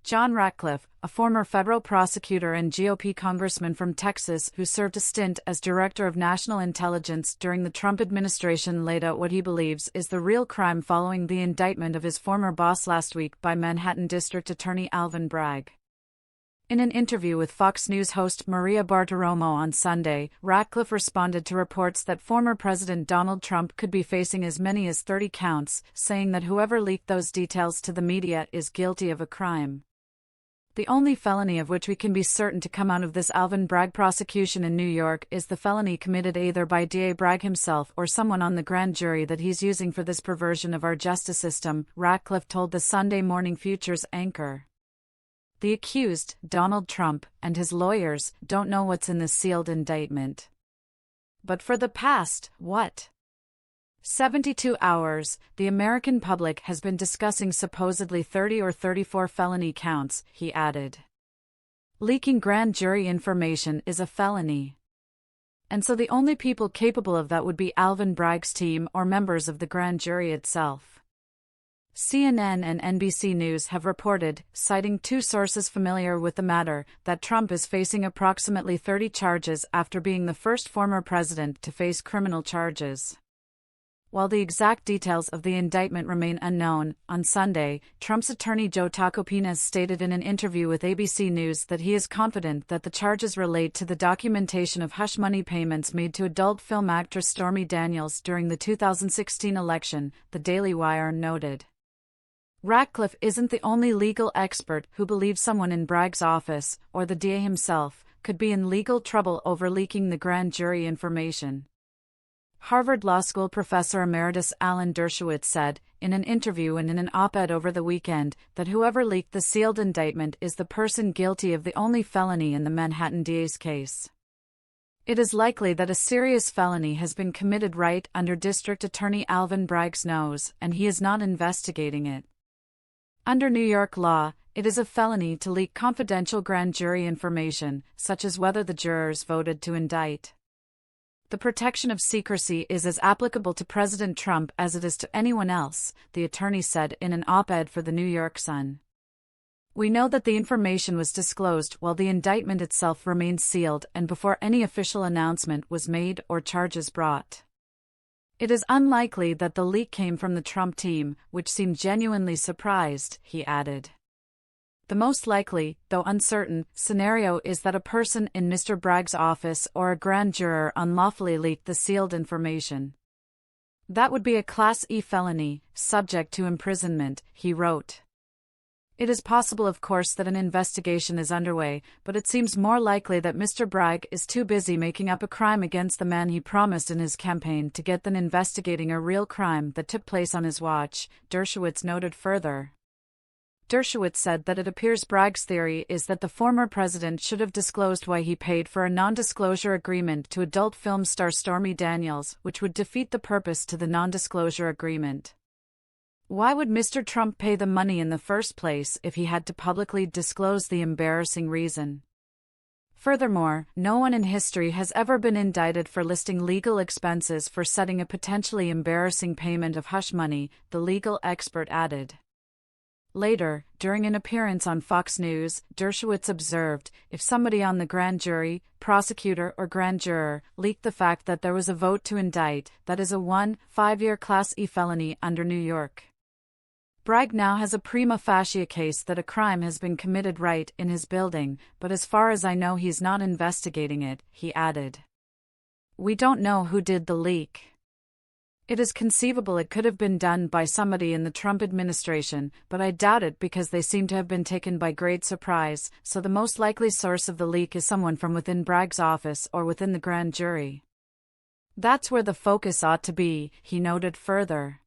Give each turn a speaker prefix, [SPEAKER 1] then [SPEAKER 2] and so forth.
[SPEAKER 1] John Ratcliffe, a former federal prosecutor and GOP congressman from Texas who served a stint as Director of National Intelligence during the Trump administration, laid out what he believes is the real crime following the indictment of his former boss last week by Manhattan District Attorney Alvin Bragg. In an interview with Fox News host Maria Bartiromo on Sunday, Ratcliffe responded to reports that former President Donald Trump could be facing as many as 30 counts, saying that whoever leaked those details to the media is guilty of a crime. The only felony of which we can be certain to come out of this Alvin Bragg prosecution in New York is the felony committed either by DA Bragg himself or someone on the grand jury that he's using for this perversion of our justice system, Ratcliffe told the Sunday Morning Futures anchor. The accused, Donald Trump, and his lawyers don't know what's in the sealed indictment. But for the past, 72 hours, the American public has been discussing supposedly 30 or 34 felony counts, he added. Leaking grand jury information is a felony. And so the only people capable of that would be Alvin Bragg's team or members of the grand jury itself. CNN and NBC News have reported, citing two sources familiar with the matter, that Trump is facing approximately 30 charges after being the first former president to face criminal charges. While the exact details of the indictment remain unknown, on Sunday, Trump's attorney Joe Tacopina stated in an interview with ABC News that he is confident that the charges relate to the documentation of hush money payments made to adult film actress Stormy Daniels during the 2016 election, the Daily Wire noted. Ratcliffe isn't the only legal expert who believes someone in Bragg's office, or the DA himself, could be in legal trouble over leaking the grand jury information. Harvard Law School professor emeritus Alan Dershowitz said, in an interview and in an op-ed over the weekend, that whoever leaked the sealed indictment is the person guilty of the only felony in the Manhattan DA's case. It is likely that a serious felony has been committed right under District Attorney Alvin Bragg's nose, and he is not investigating it. Under New York law, it is a felony to leak confidential grand jury information, such as whether the jurors voted to indict. The protection of secrecy is as applicable to President Trump as it is to anyone else, the attorney said in an op-ed for the New York Sun. We know that the information was disclosed while the indictment itself remained sealed and before any official announcement was made or charges brought. It is unlikely that the leak came from the Trump team, which seemed genuinely surprised, he added. The most likely, though uncertain, scenario is that a person in Mr. Bragg's office or a grand juror unlawfully leaked the sealed information. That would be a Class E felony, subject to imprisonment, he wrote. It is possible, of course, that an investigation is underway, but it seems more likely that Mr. Bragg is too busy making up a crime against the man he promised in his campaign to get than investigating a real crime that took place on his watch, Dershowitz noted further. Dershowitz said that it appears Bragg's theory is that the former president should have disclosed why he paid for a non-disclosure agreement to adult film star Stormy Daniels, which would defeat the purpose to the non-disclosure agreement. Why would Mr. Trump pay the money in the first place if he had to publicly disclose the embarrassing reason? Furthermore, no one in history has ever been indicted for listing legal expenses for setting a potentially embarrassing payment of hush money, the legal expert added. Later, during an appearance on Fox News, Dershowitz observed, if somebody on the grand jury, prosecutor or grand juror, leaked the fact that there was a vote to indict, that is a 5-year Class E felony under New York. Bragg now has a prima facie case that a crime has been committed right in his building, but as far as I know he's not investigating it, he added. We don't know who did the leak. It is conceivable it could have been done by somebody in the Trump administration, but I doubt it because they seem to have been taken by great surprise, so the most likely source of the leak is someone from within Bragg's office or within the grand jury. That's where the focus ought to be, he noted further.